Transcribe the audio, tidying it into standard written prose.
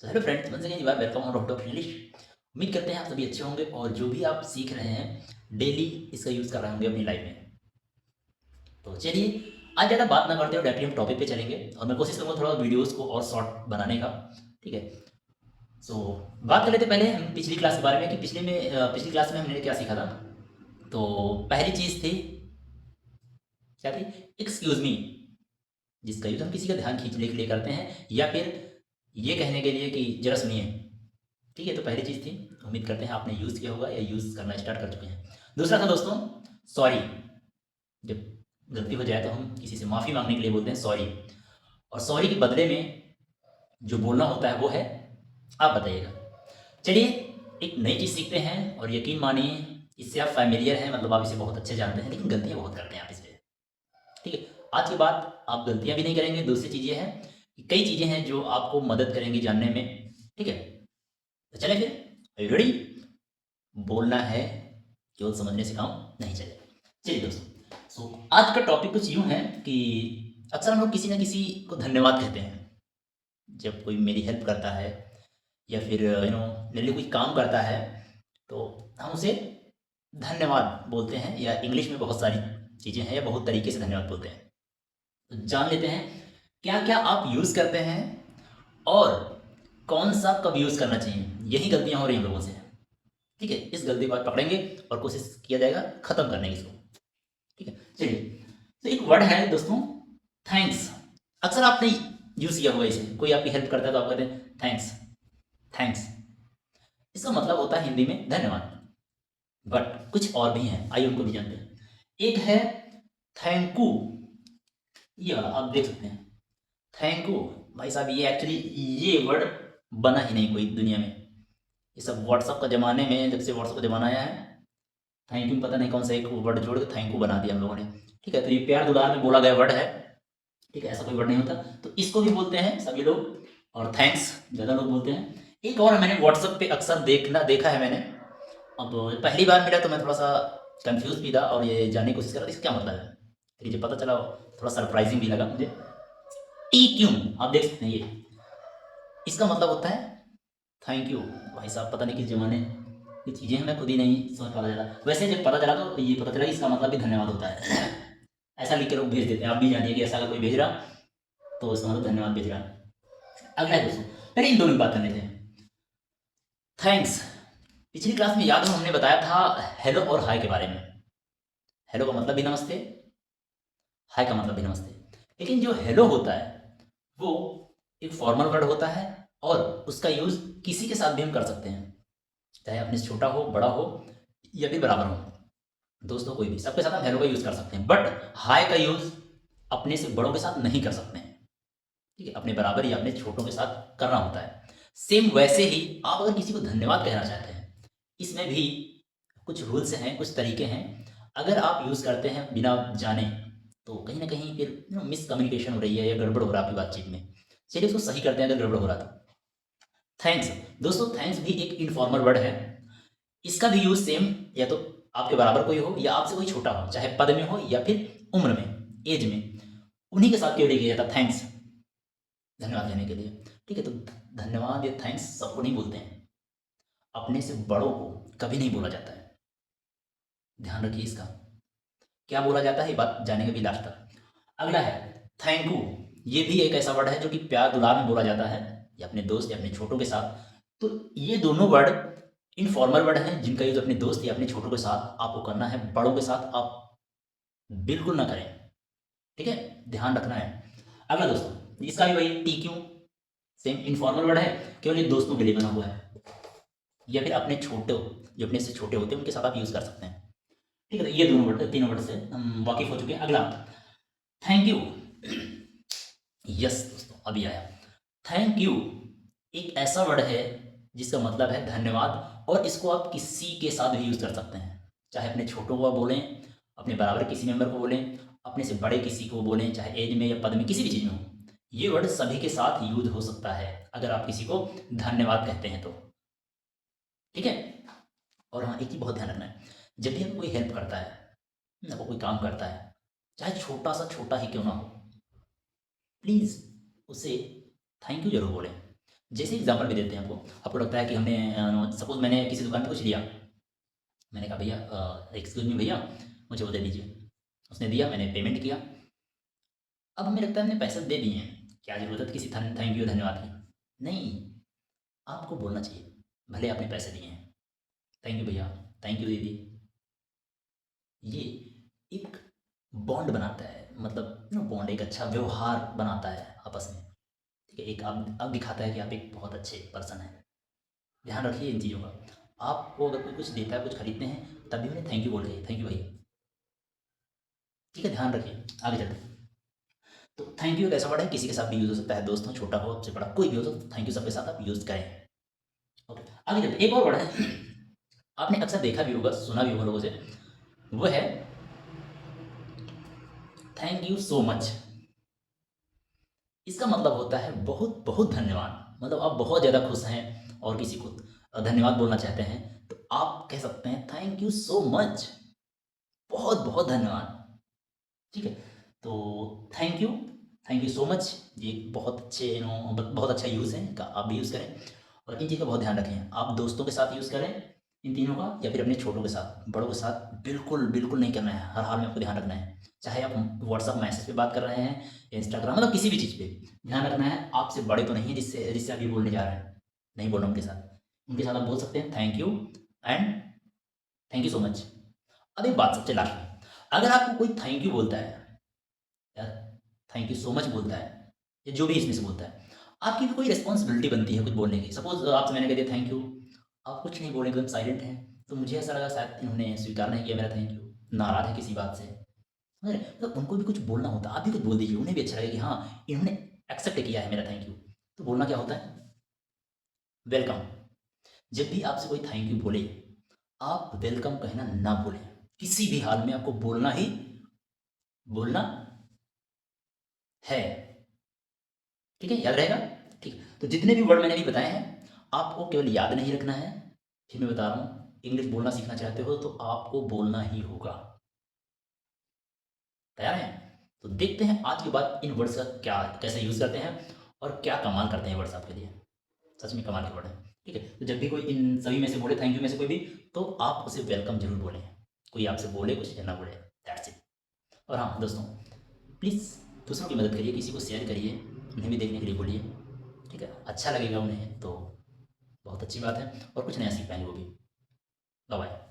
So hello friends, once again you are welcome on doctor English. उम्मीद करते हैं आप सभी अच्छे होंगे और जो भी आप सीख रहे हैं डेली इसका यूज़ कर रहे होंगे अपनी लाइफ में। तो चलिए, आज ज़्यादा बात ना करते हुए डायरेक्टली हम टॉपिक पे चलेंगे और मैं कोशिश करूँगा थोड़ा वीडियोज़ को और शॉर्ट बनाने का। ठीक है। सो बात कर लेते हैं पहले हम पिछली क्लास के बारे में कि पिछली क्लास में हमने क्या सीखा था। तो पहली चीज़ थी, क्या थी? एक्सक्यूज़ मी, जिसका यूज़ हम किसी का ध्यान खींचने के लिए करते हैं या फिर ये कहने के लिए कि ज़रा सुनिए। ठीक है, तो पहली चीज़ थी, उम्मीद करते हैं आपने यूज़ किया होगा या यूज़ करना स्टार्ट कर चुके हैं। दूसरा था दोस्तों, सॉरी। जब गलती हो जाए तो हम किसी से माफ़ी मांगने के लिए बोलते हैं सॉरी, और सॉरी के बदले में जो बोलना होता है वो है आप बताइएगा। चलिए, एक नई चीज़ सीखते हैं और यकीन मानिए इससे आप फैमिलियर हैं, मतलब आप इसे बहुत अच्छे जानते हैं, लेकिन गलतियाँ बहुत करते हैं आप इस पे। ठीक है, आज के बाद आप गलतियाँ भी नहीं करेंगे। दूसरी चीज़ ये है कि कई चीज़ें हैं जो आपको मदद करेंगी जानने में। ठीक है, तो चलें फिर, रेडी? बोलना है, केवल समझने से काम नहीं चलेगा। चलिए दोस्तों, आज का टॉपिक कुछ यूँ है कि अक्सर हम लोग किसी न किसी को धन्यवाद कहते हैं जब कोई मेरी हेल्प करता है या फिर मेरे लिए कोई काम करता है, तो हम उसे धन्यवाद बोलते हैं, या इंग्लिश में बहुत सारी चीज़ें हैं या बहुत तरीके से धन्यवाद बोलते हैं। तो जान लेते हैं क्या क्या आप यूज़ करते हैं और कौन सा कब यूज़ करना चाहिए। यही गलतियाँ हो रही हैं लोगों से। ठीक है, इस गलती को आज पकड़ेंगे और कोशिश किया जाएगा खत्म करने की इसको। ठीक है, चलिए। तो एक वर्ड है दोस्तों, थैंक्स। अक्सर आपने यूज़ किया होगा इसे, कोई आपकी हेल्प करता है तो आप कहते हैं थैंक्स। थैंक्स, इसका मतलब होता है हिंदी में धन्यवाद। बट कुछ और भी हैं, आइए उनको भी जानते हैं। एक है थैंक यू। ये वाला आप देख सकते हैं, थैंक यू। भाई साहब, ये एक्चुअली ये वर्ड बना ही नहीं कोई दुनिया में। ये सब व्हाट्सअप का ज़माने में, जब से व्हाट्सअप का ज़माना आया है, थैंक यू पता नहीं कौन सा एक वर्ड जोड़ के थैंक यू बना दिया हम लोगों ने। ठीक है, तो ये प्यार दुलार में बोला गया वर्ड है। ठीक है, ऐसा कोई वर्ड नहीं होता, तो इसको भी बोलते हैं सभी लोग, और थैंक्स ज़्यादा लोग बोलते हैं। एक और मैंने व्हाट्सअप पे अक्सर देखा है मैंने। अब पहली बार मिला तो मैं थोड़ा सा कंफ्यूज भी था और ये जानने की कोशिश कर रहा था इसका क्या मतलब है। फिर जब पता चला, थोड़ा सरप्राइजिंग भी लगा मुझे। टी क्यों, आप देख सकते हैं, ये इसका मतलब होता है थैंक यू। भाई साहब, पता नहीं किस जमाने की चीज़ें हैं, मैं खुद ही नहीं समझ पता चला। वैसे जब पता चला तो ये पता चला कि इसका मतलब भी धन्यवाद होता है। ऐसा लिख के लोग भेज देते हैं, आप भी जानिए कि ऐसा अगर कोई भेज रहा तो इसका मतलब धन्यवाद भेज रहा है। अगला है दोस्तों, पहले इन दोनों की बात कर लेते हैं। थैंक्स, पिछली क्लास में याद हो हमने बताया था हेलो और हाय के बारे में। हेलो का मतलब भी नमस्ते, हाय का मतलब भी नमस्ते। लेकिन जो हेलो होता है वो एक फॉर्मल वर्ड होता है और उसका यूज़ किसी के साथ भी हम कर सकते हैं, चाहे अपने से छोटा हो, बड़ा हो या फिर बराबर हो। दोस्तों, कोई भी, सबके साथ हम हेलो का यूज़ कर सकते हैं, बट हाय का यूज़ अपने से बड़ों के साथ नहीं कर सकते हैं। ठीक है, अपने बराबर या अपने छोटों के साथ करना होता है। सेम वैसे ही आप अगर किसी को धन्यवाद कहना चाहते हैं, इसमें भी कुछ रूल्स हैं, कुछ तरीके हैं। अगर आप यूज़ करते हैं बिना जाने, तो कहीं ना कहीं फिर मिसकम्युनिकेशन हो रही है या गड़बड़ हो रहा है आपकी बातचीत में। चलिए उसको सही करते हैं अगर गड़बड़ हो रहा तो। थैंक्स, दोस्तों थैंक्स भी एक इनफॉर्मल वर्ड है। इसका भी यूज़ सेम, या तो आपके बराबर कोई हो या आपसे कोई छोटा हो, चाहे पद में हो या फिर उम्र में, एज में, उन्हीं के साथ केवल किया जाता थैंक्स, धन्यवाद देने के लिए। ठीक है, तो धन्यवाद या थैंक्स सबको नहीं बोलते हैं, अपने से बड़ों को कभी नहीं बोला जाता है। ध्यान रखिए इसका, क्या बोला जाता है ये बात जानेंगे भी लास्ट तक। अगला है थैंक यू। ये भी एक ऐसा वर्ड है जो कि प्यार दुलार में बोला जाता है, या अपने दोस्त या अपने छोटों के साथ। तो ये दोनों वर्ड इनफॉर्मल वर्ड हैं जिनका यूज अपने दोस्त या अपने छोटों के साथ आपको करना है, बड़ों के साथ आप बिल्कुल ना करें। ठीक है, ध्यान रखना है। अगला दोस्तों, इसका भी वही T Q, same informal word है, केवल ये दोस्तों के लिए बना हुआ है, या फिर अपने छोटे, जो अपने से छोटे होते हैं उनके साथ आप यूज कर सकते हैं। ठीक है, तो ये दोनों वर्ड, तीनों वर्ड से हम वाकिफ हो चुके हैं। अगला थैंक यू। यस दोस्तों, अभी आया। थैंक यू एक ऐसा वर्ड है जिसका मतलब है धन्यवाद, और इसको आप किसी के साथ भी यूज कर सकते हैं, चाहे अपने छोटों को बोलें, अपने बराबर किसी मेंबर को बोलें, अपने से बड़े किसी को बोलें, चाहे एज में या पद में किसी भी चीज़ में हो। ये वर्ड सभी के साथ यूज हो सकता है अगर आप किसी को धन्यवाद कहते हैं तो। ठीक है, और हाँ, एक चीज़ बहुत ध्यान रखना है, जब भी आपको कोई हेल्प करता है, आपको कोई काम करता है, चाहे छोटा ही क्यों ना हो, प्लीज़ उसे थैंक यू जरूर बोलें। जैसे एग्जाम्पल भी देते हैं आपको। आपको लगता है कि हमने सपोज़ मैंने किसी दुकान पे कुछ लिया, मैंने कहा भैया एक्सक्यूज़ मी भैया मुझे वो दे दीजिए। उसने दिया, मैंने पेमेंट किया। अब हमें लगता है हमने पैसे दे दिए हैं, क्या ज़रूरत है किसी थैंक यू धन्यवाद की? नहीं, आपको बोलना चाहिए, भले आपने पैसे दिए हैं, थैंक यू भैया, थैंक यू दीदी। ये एक बॉन्ड बनाता है, मतलब बॉन्ड एक अच्छा व्यवहार बनाता है आपस में। ठीक है, एक आप अब दिखाता है कि आप एक बहुत अच्छे पर्सन हैं। ध्यान रखिए इन चीज़ों का। आपको अगर कोई कुछ देता है, कुछ खरीदते हैं, तब भी उन्हें थैंक यू बोल रही है, थैंक यू भैया। ठीक है, ध्यान रखिए। आगे चलते हैं। तो थैंक यू एक ऐसा वर्ड है, किसी के साथ भी यूज़ हो सकता है, दोस्त हो, छोटा हो, आपसे बड़ा, कोई भी हो, तो थैंक यू सबके साथ आप यूज़ करें। ओके, आगे चलते हैं। एक और वर्ड है, आपने अक्सर देखा भी होगा, सुना भी होगा लोगों से, वो है थैंक यू सो मच। इसका मतलब होता है बहुत बहुत धन्यवाद। मतलब आप बहुत ज़्यादा खुश हैं और किसी को धन्यवाद बोलना चाहते हैं, तो आप कह सकते हैं थैंक यू सो मच, बहुत बहुत धन्यवाद। ठीक है, तो thank you, thank you so much, ये बहुत अच्छे बहुत अच्छा यूज़ है इनका, आप भी यूज़ करें। और इन चीज़ का बहुत ध्यान रखें, आप दोस्तों के साथ यूज़ करें इन तीनों का, या फिर अपने छोटों के साथ। बड़ों के साथ बिल्कुल बिल्कुल नहीं करना है, हर हाल में आपको ध्यान रखना है। चाहे आप व्हाट्सअप मैसेज पे बात कर रहे हैं, इंस्टाग्राम, मतलब किसी भी चीज़ पे ध्यान रखना है। आपसे बड़े तो नहीं है जिससे जिससे आप ये बोलने जा रहे हैं, नहीं बोलना उनके साथ। उनके साथ आप बोल सकते हैं thank you and thank you so much. अब एक बात सबसे लास्ट में, अगर आपको कोई थैंक यू बोलता है या थैंक यू सो मच बोलता है, या जो भी इसमें से बोलता है, आपकी भी कोई रिस्पॉन्सिबिलिटी बनती है कुछ बोलने की। सपोज आपसे मैंने कह दिया थैंक यू, आप कुछ नहीं बोले, एकदम साइलेंट हैं, तो मुझे ऐसा लगा शायद इन्होंने स्वीकार नहीं किया मेरा थैंक यू, नाराज़ है किसी बात से। मतलब उनको भी कुछ बोलना होता है, आप भी कुछ बोल दीजिए, उन्हें भी अच्छा लगे कि हाँ इन्होंने एक्सेप्ट किया है मेरा थैंक यू। तो बोलना क्या होता है, वेलकम। जब भी आपसे कोई थैंक यू बोले, आप वेलकम कहना ना भूलें। किसी भी हाल में आपको बोलना ही बोलना है। ठीक है, याद रहेगा। ठीक है, तो जितने भी वर्ड मैंने अभी बताए हैं, आपको केवल याद नहीं रखना है। फिर मैं बता रहा हूँ, इंग्लिश बोलना सीखना चाहते हो तो आपको बोलना ही होगा। तैयार हैं? तो देखते हैं आज के बाद इन वर्ड्स का क्या कैसे यूज़ करते हैं और क्या कमाल करते हैं वर्ड्स आपके लिए। सच में कमाल के वर्ड है। ठीक है, तो जब भी कोई इन सभी में से बोले, थैंक यू में से कोई भी, तो आप उसे वेलकम जरूर बोलें। कोई आपसे बोले कुछ या ना बोले, दैट्स इट। और हाँ दोस्तों, प्लीज़ दूसरों की मदद करिए, किसी को शेयर करिए, उन्हें भी देखने के लिए बोलिए। ठीक है, अच्छा लगेगा उन्हें तो बहुत अच्छी बात है, और कुछ नया सीख पाएंगे वो भी। Bye bye.